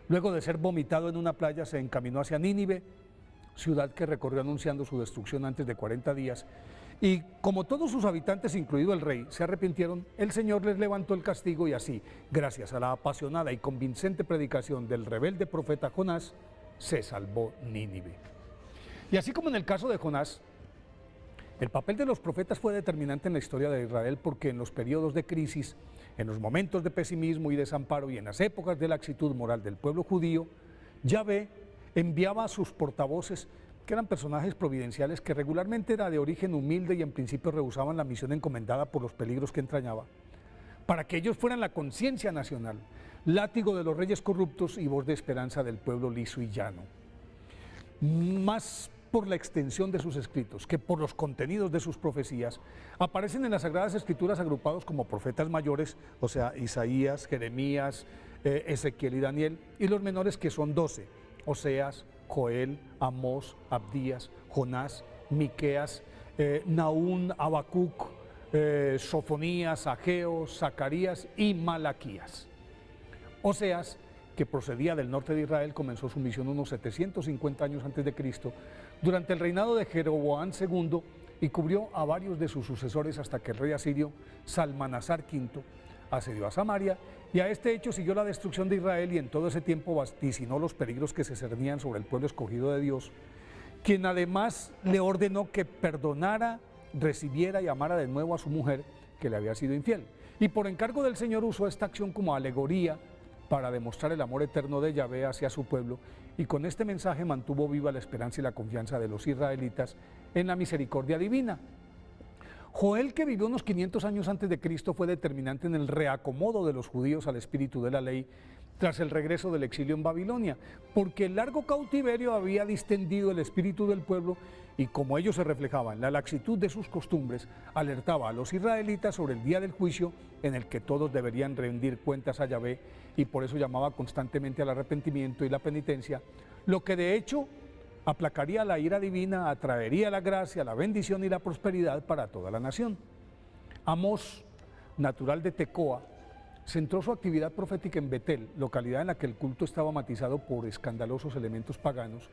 S9: Luego de ser vomitado en una playa, se encaminó hacia Nínive, ciudad que recorrió anunciando su destrucción antes de 40 días, y como todos sus habitantes, incluido el rey, se arrepintieron, el Señor les levantó el castigo y así, gracias a la apasionada y convincente predicación del rebelde profeta Jonás, se salvó Nínive. Y así como en el caso de Jonás, el papel de los profetas fue determinante en la historia de Israel, porque en los periodos de crisis, en los momentos de pesimismo y desamparo y en las épocas de laxitud moral del pueblo judío, Yahvé enviaba a sus portavoces, que eran personajes providenciales que regularmente eran de origen humilde y en principio rehusaban la misión encomendada por los peligros que entrañaba, para que ellos fueran la conciencia nacional, látigo de los reyes corruptos y voz de esperanza del pueblo liso y llano. Más por la extensión de sus escritos que por los contenidos de sus profecías, aparecen en las Sagradas Escrituras agrupados como profetas mayores, o sea, Isaías, Jeremías, Ezequiel y Daniel, y los menores, que son 12, Oseas, Joel, Amós, Abdías, Jonás, Miqueas, Nahum, Habacuc, Sofonías, Ageo, Zacarías y Malaquías. Oseas, que procedía del norte de Israel, comenzó su misión unos 750 años antes de Cristo, durante el reinado de Jeroboam II, y cubrió a varios de sus sucesores hasta que el rey asirio Salmanasar V asedió a Samaria, y a este hecho siguió la destrucción de Israel, y en todo ese tiempo vaticinó los peligros que se cernían sobre el pueblo escogido de Dios, quien además le ordenó que perdonara, recibiera y amara de nuevo a su mujer que le había sido infiel. Y por encargo del Señor usó esta acción como alegoría para demostrar el amor eterno de Yahvé hacia su pueblo, y con este mensaje mantuvo viva la esperanza y la confianza de los israelitas en la misericordia divina. Joel, que vivió unos 500 años antes de Cristo, fue determinante en el reacomodo de los judíos al espíritu de la ley tras el regreso del exilio en Babilonia, porque el largo cautiverio había distendido el espíritu del pueblo, y como ello se reflejaba en la laxitud de sus costumbres, alertaba a los israelitas sobre el día del juicio en el que todos deberían rendir cuentas a Yahvé, y por eso llamaba constantemente al arrepentimiento y la penitencia, lo que de hecho aplacaría la ira divina, atraería la gracia, la bendición y la prosperidad para toda la nación. Amós, natural de Tecoa, centró su actividad profética en Betel, localidad en la que el culto estaba matizado por escandalosos elementos paganos,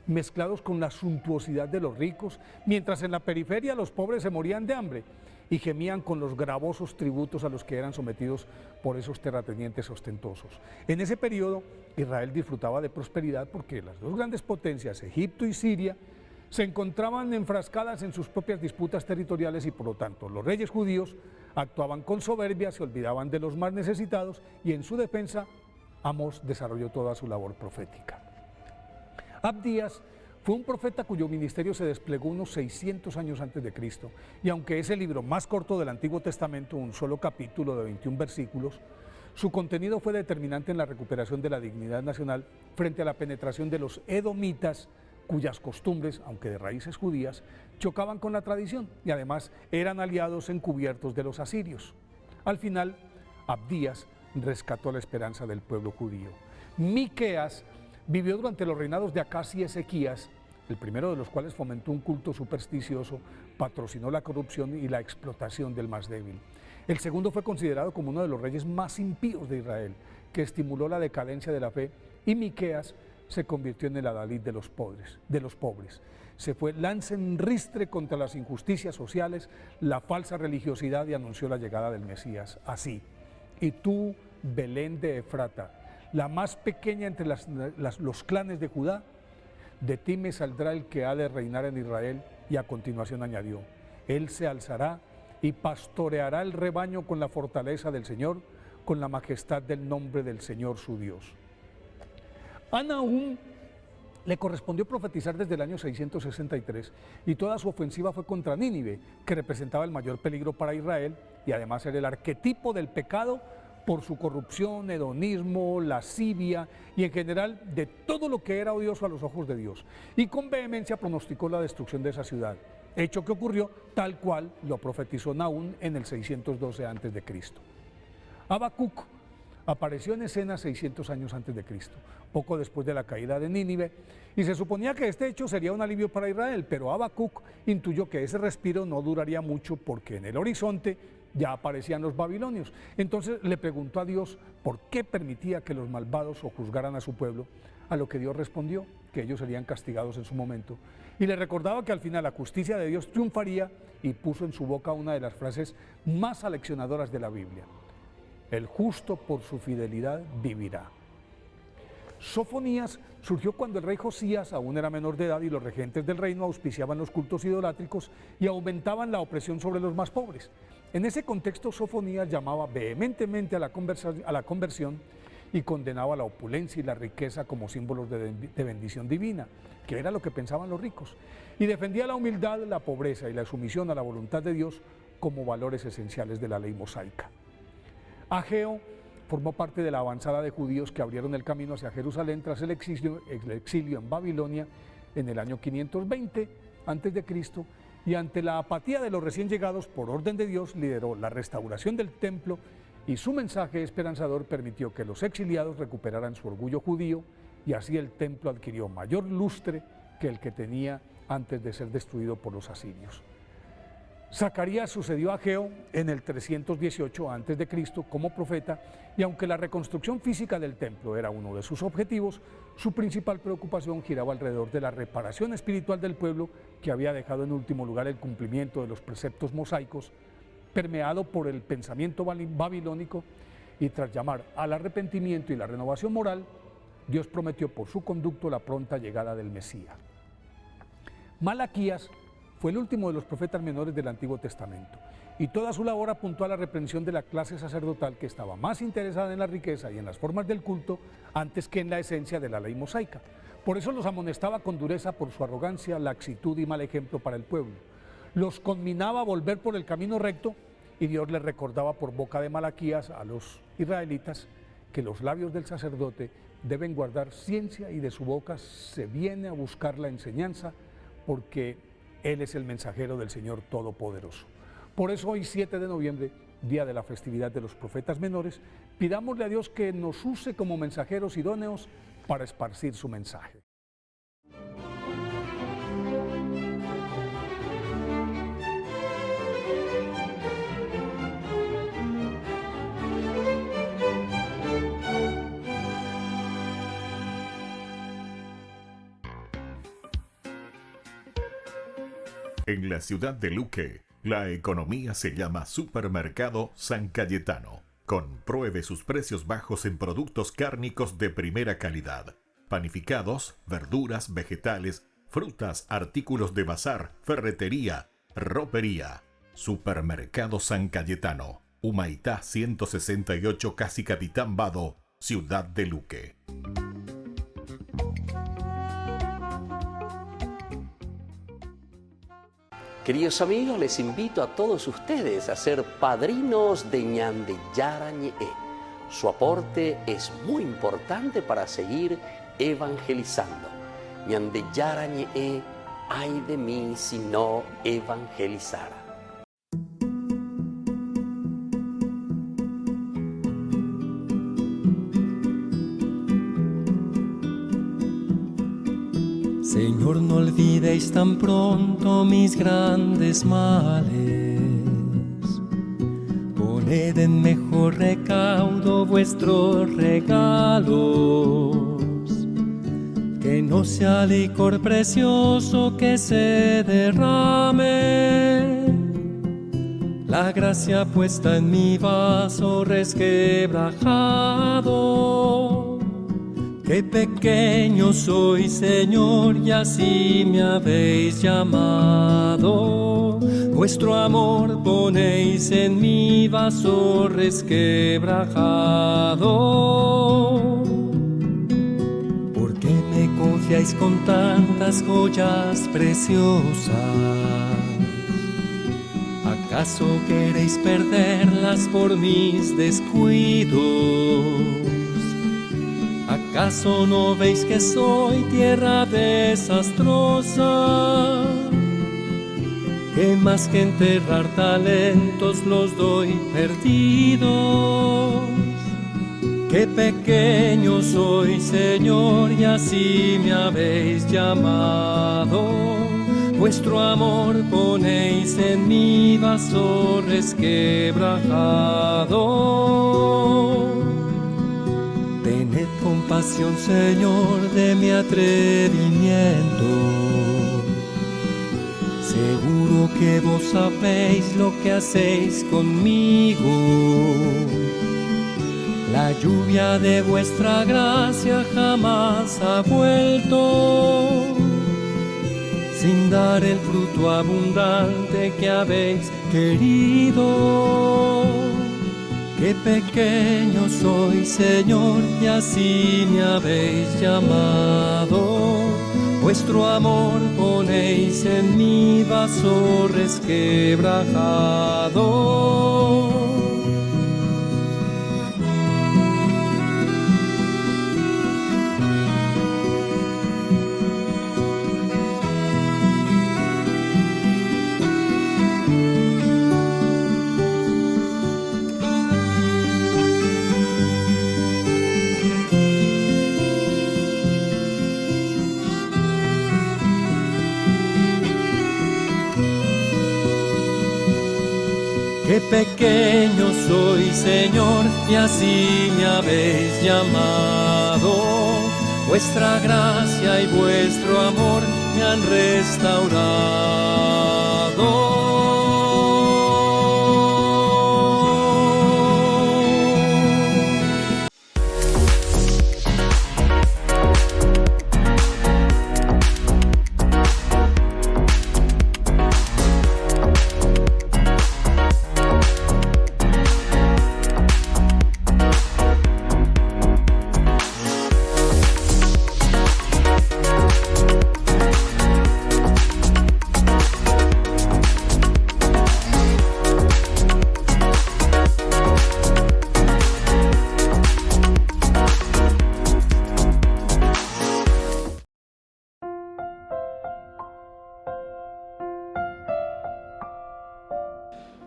S9: mezclados con la suntuosidad de los ricos, mientras en la periferia los pobres se morían de hambre y gemían con los gravosos tributos a los que eran sometidos por esos terratenientes ostentosos. En ese periodo, Israel disfrutaba de prosperidad porque las dos grandes potencias, Egipto y Siria, se encontraban enfrascadas en sus propias disputas territoriales, y por lo tanto los reyes judíos actuaban con soberbia, se olvidaban de los más necesitados, y en su defensa Amós desarrolló toda su labor profética. Abdías fue un profeta cuyo ministerio se desplegó unos 600 años antes de Cristo, y aunque es el libro más corto del Antiguo Testamento, un solo capítulo de 21 versículos, su contenido fue determinante en la recuperación de la dignidad nacional frente a la penetración de los edomitas, cuyas costumbres, aunque de raíces judías, chocaban con la tradición y además eran aliados encubiertos de los asirios. Al final, Abdías rescató la esperanza del pueblo judío. Miqueas vivió durante los reinados de Acaz y Ezequías, el primero de los cuales fomentó un culto supersticioso, patrocinó la corrupción y la explotación del más débil. El segundo fue considerado como uno de los reyes más impíos de Israel, que estimuló la decadencia de la fe, y Miqueas se convirtió en el adalid de los pobres. Se fue lanza en ristre contra las injusticias sociales, la falsa religiosidad, y anunció la llegada del Mesías así: y tú, Belén de Efrata, la más pequeña entre los clanes de Judá, de ti me saldrá el que ha de reinar en Israel. Y a continuación añadió: él se alzará y pastoreará el rebaño con la fortaleza del Señor, con la majestad del nombre del Señor su Dios. A Nahum le correspondió profetizar desde el año 663, y toda su ofensiva fue contra Nínive, que representaba el mayor peligro para Israel y además era el arquetipo del pecado por su corrupción, hedonismo, lascivia y en general de todo lo que era odioso a los ojos de Dios, y con vehemencia pronosticó la destrucción de esa ciudad, hecho que ocurrió tal cual lo profetizó Nahum en el 612 a.C. Habacuc apareció en escena 600 años antes de Cristo, poco después de la caída de Nínive, y se suponía que este hecho sería un alivio para Israel, pero Habacuc intuyó que ese respiro no duraría mucho porque en el horizonte ya aparecían los babilonios. Entonces le preguntó a Dios por qué permitía que los malvados juzgaran a su pueblo, a lo que Dios respondió que ellos serían castigados en su momento, y le recordaba que al final la justicia de Dios triunfaría, y puso en su boca una de las frases más aleccionadoras de la Biblia: el justo por su fidelidad vivirá. Sofonías surgió cuando el rey Josías aún era menor de edad y los regentes del reino auspiciaban los cultos idolátricos y aumentaban la opresión sobre los más pobres. En ese contexto, Sofonías llamaba vehementemente a la conversión y condenaba la opulencia y la riqueza como símbolos de bendición divina, que era lo que pensaban los ricos, y defendía la humildad, la pobreza y la sumisión a la voluntad de Dios como valores esenciales de la ley mosaica. Ageo formó parte de la avanzada de judíos que abrieron el camino hacia Jerusalén tras el exilio en Babilonia en el año 520 a.C., y ante la apatía de los recién llegados, por orden de Dios, lideró la restauración del templo, y su mensaje esperanzador permitió que los exiliados recuperaran su orgullo judío y así el templo adquirió mayor lustre que el que tenía antes de ser destruido por los asirios. Zacarías sucedió a Ageo en el 318 a.C. como profeta, y aunque la reconstrucción física del templo era uno de sus objetivos, su principal preocupación giraba alrededor de la reparación espiritual del pueblo, que había dejado en último lugar el cumplimiento de los preceptos mosaicos, permeado por el pensamiento babilónico, y tras llamar al arrepentimiento y la renovación moral, Dios prometió por su conducto la pronta llegada del Mesías. Malaquías fue el último de los profetas menores del Antiguo Testamento, y toda su labor apuntó a la reprensión de la clase sacerdotal, que estaba más interesada en la riqueza y en las formas del culto antes que en la esencia de la ley mosaica. Por eso los amonestaba con dureza por su arrogancia, laxitud y mal ejemplo para el pueblo. Los conminaba a volver por el camino recto, y Dios les recordaba por boca de Malaquías a los israelitas que los labios del sacerdote deben guardar ciencia, y de su boca se viene a buscar la enseñanza, porque Él es el mensajero del Señor Todopoderoso. Por eso hoy, 7 de noviembre, día de la festividad de los profetas menores, pidámosle a Dios que nos use como mensajeros idóneos para esparcir su mensaje.
S4: En la ciudad de Luque, la economía se llama Supermercado San Cayetano. Compruebe sus precios bajos en productos cárnicos de primera calidad. Panificados, verduras, vegetales, frutas, artículos de bazar, ferretería, ropería. Supermercado San Cayetano, Humaitá 168, Casi Capitán Vado, ciudad de Luque.
S3: Queridos amigos, les invito a todos ustedes a ser padrinos de Ñande Yara Ñe'e. Su aporte es muy importante para seguir evangelizando. Ñande Yara Ñe'e, ay de mí si no evangelizara.
S10: Señor, no olvidéis tan pronto mis grandes males. Poned en mejor recaudo vuestros regalos. Que no sea licor precioso que se derrame. La gracia puesta en mi vaso resquebrajado. Qué pequeño soy, Señor, y así me habéis llamado. Vuestro amor ponéis en mi vaso resquebrajado. ¿Por qué me confiáis con tantas joyas preciosas? ¿Acaso queréis perderlas por mis descuidos? ¿Acaso no veis que soy tierra desastrosa? Que más que enterrar talentos los doy perdidos. Qué pequeño soy, Señor, y así me habéis llamado. Vuestro amor ponéis en mi vaso resquebrajado. Tened compasión, Señor, de mi atrevimiento. Seguro que vos sabéis lo que hacéis conmigo. La lluvia de vuestra gracia jamás ha vuelto, sin dar el fruto abundante que habéis querido. Qué pequeño soy, Señor, y así me habéis llamado. Vuestro amor ponéis en mi vaso resquebrajado. Qué pequeño soy, Señor, y así me habéis llamado. Vuestra gracia y vuestro amor me han restaurado.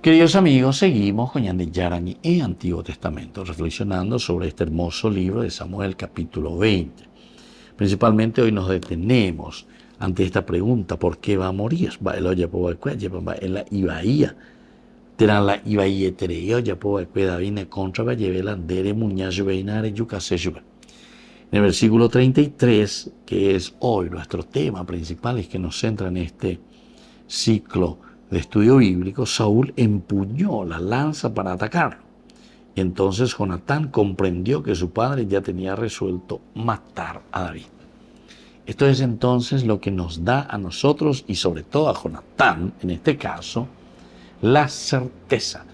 S1: Queridos amigos, seguimos con Ñande Yarañe en Antiguo Testamento, reflexionando sobre este hermoso libro de Samuel, capítulo 20. Principalmente hoy nos detenemos ante esta pregunta: ¿por qué va a morir? La Ibaía. Terán la Ibaía Tereo, ya puedo Davine contra Vallevela, Dere Muñayo Beinare Yucaseyuba. En el versículo 33, que es hoy nuestro tema principal, es que nos centra en este ciclo de estudio bíblico, Saúl empuñó la lanza para atacarlo. Y entonces Jonatán comprendió que su padre ya tenía resuelto matar a David. Esto es entonces lo que nos da a nosotros, y sobre todo a Jonatán, en este caso, la certeza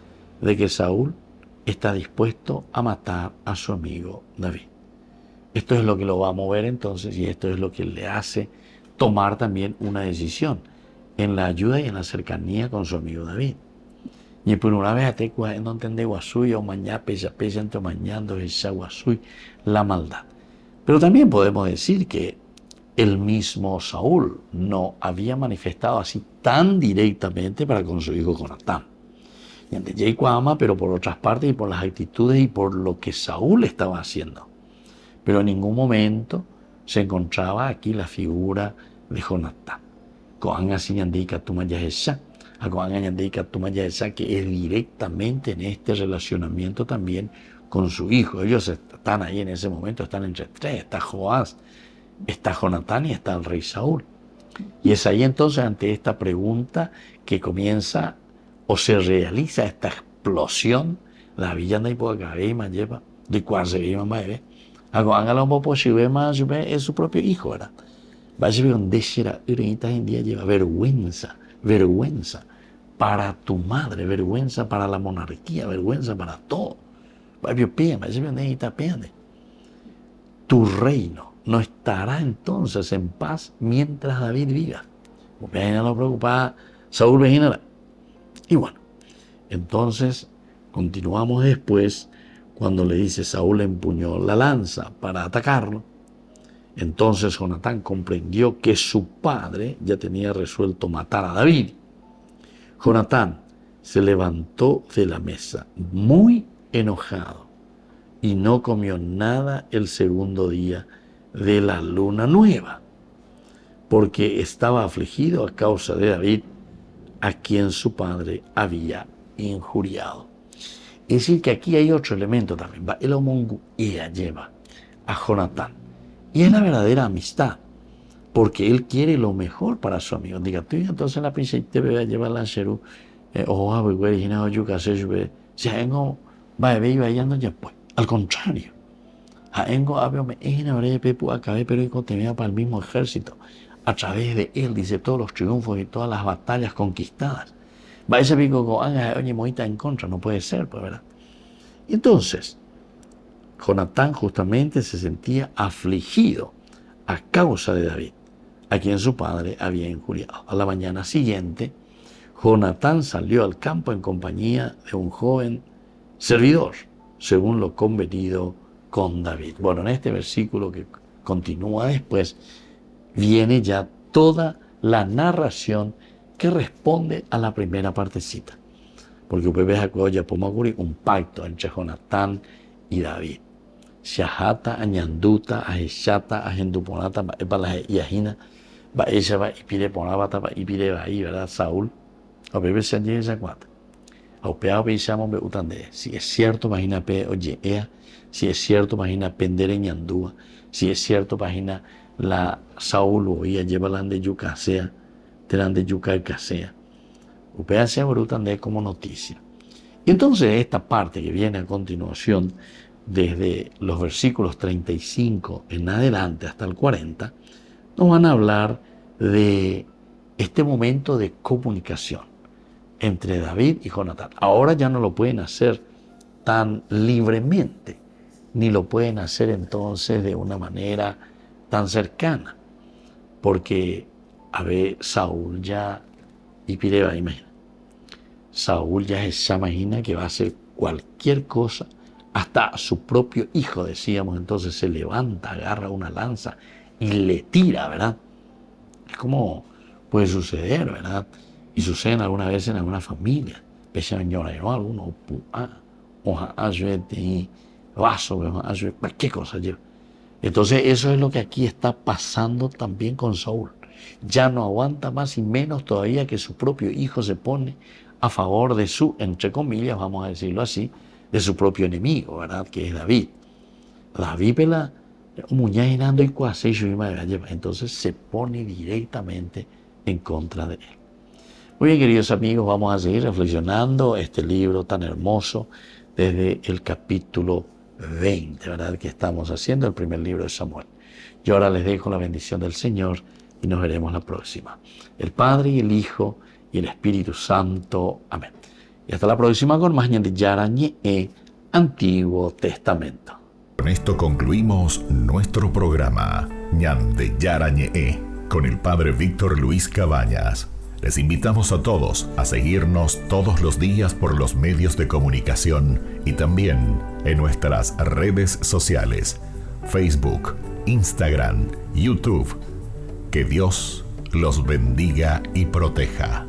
S1: de que Saúl está dispuesto a matar a su amigo David. Esto es lo que lo va a mover entonces, y esto es lo que le hace tomar también una decisión en la ayuda y en la cercanía con su amigo David. Y por una vez te no entendé guasuy o mañana pesa entre mañando esa guasuy la maldad. Pero también podemos decir que el mismo Saúl no había manifestado así tan directamente para con su hijo Jonatán. Y ante Jaycuama, pero por otras partes y por las actitudes y por lo que Saúl estaba haciendo. Pero en ningún momento se encontraba aquí la figura de Jonatán. Que es directamente en este relacionamiento también con su hijo. Ellos están ahí en ese momento, están entre tres: está Joás, está Jonatán y está el rey Saúl. Y es ahí entonces, ante esta pregunta, que comienza o se realiza esta explosión. La villa de Hipocabema lleva de cuál se ve más bebé. Es su propio hijo, ¿verdad? Lleva vergüenza para tu madre, vergüenza para la monarquía, vergüenza para todo. Tu reino no estará entonces en paz mientras David viva. No preocupada, Saúl Vejinara. Y bueno, entonces continuamos después, cuando le dice: Saúl empuñó la lanza para atacarlo. Entonces Jonatán comprendió que su padre ya tenía resuelto matar a David. Jonatán se levantó de la mesa muy enojado y no comió nada el segundo día de la luna nueva, porque estaba afligido a causa de David, a quien su padre había injuriado. Es decir, que aquí hay otro elemento también. El homongu ella lleva a Jonatán. Y es la verdadera amistad, porque él quiere lo mejor para su amigo. Diga, tú entonces la princesa te va a llevar la cheru, al contrario, pero te para el mismo ejército. A través de él, dice, todos los triunfos y todas las batallas conquistadas. Va ese pico con oye, moita en contra, no puede ser, pues, ¿verdad? Y entonces, Jonatán justamente se sentía afligido a causa de David, a quien su padre había injuriado. A la mañana siguiente, Jonatán salió al campo en compañía de un joven servidor, según lo convenido con David. Bueno, en este versículo que continúa después, viene ya toda la narración que responde a la primera partecita. Porque un pacto entre Jonatán y David. Shahata, Añanduta, Aheshata, Ajenduponata, Yajina, Baeshaba, Ipire Ponabata, Ipire Bahí, ¿verdad? Saúl, o Bebe se esa cuata. Aupea pensamos me utande. Si es cierto, imagina pe oye ea. Si es cierto, imagina pendere ñandúa. Si es cierto, imagina la Saúl o ella lleva la de yuca sea, te la de yuca casea. Upea se utande como noticia. Y entonces esta parte que viene a continuación, desde los versículos 35 en adelante hasta el 40, nos van a hablar de este momento de comunicación entre David y Jonatán. Ahora ya no lo pueden hacer tan libremente, ni lo pueden hacer entonces de una manera tan cercana, porque a ver, Saúl ya, y Pireba, imagina, Saúl ya se imagina que va a hacer cualquier cosa, hasta a su propio hijo, decíamos, entonces se levanta, agarra una lanza y le tira, ¿verdad? Es como puede suceder, ¿verdad? Y sucede alguna vez en alguna familia, especialmente en algunos, vaso, cualquier cosa lleva. Entonces eso es lo que aquí está pasando también con Saúl. Ya no aguanta más y menos todavía que su propio hijo se pone a favor de su, entre comillas, vamos a decirlo así, de su propio enemigo, ¿verdad? Que es David. David pela muñainando y cuasecho y entonces se pone directamente en contra de él. Muy bien, queridos amigos, vamos a seguir reflexionando este libro tan hermoso desde el capítulo 20, ¿verdad? Que estamos haciendo, el primer libro de Samuel. Yo ahora les dejo la bendición del Señor y nos veremos la próxima. El Padre y el Hijo y el Espíritu Santo. Amén. Y hasta la próxima con más Ñandillara Ñe'e, Antiguo Testamento.
S4: Con esto concluimos nuestro programa Ñandillara Ñe'e con el Padre Víctor Luis Cabañas. Les invitamos a todos a seguirnos todos los días por los medios de comunicación y también en nuestras redes sociales, Facebook, Instagram, YouTube. Que Dios los bendiga y proteja.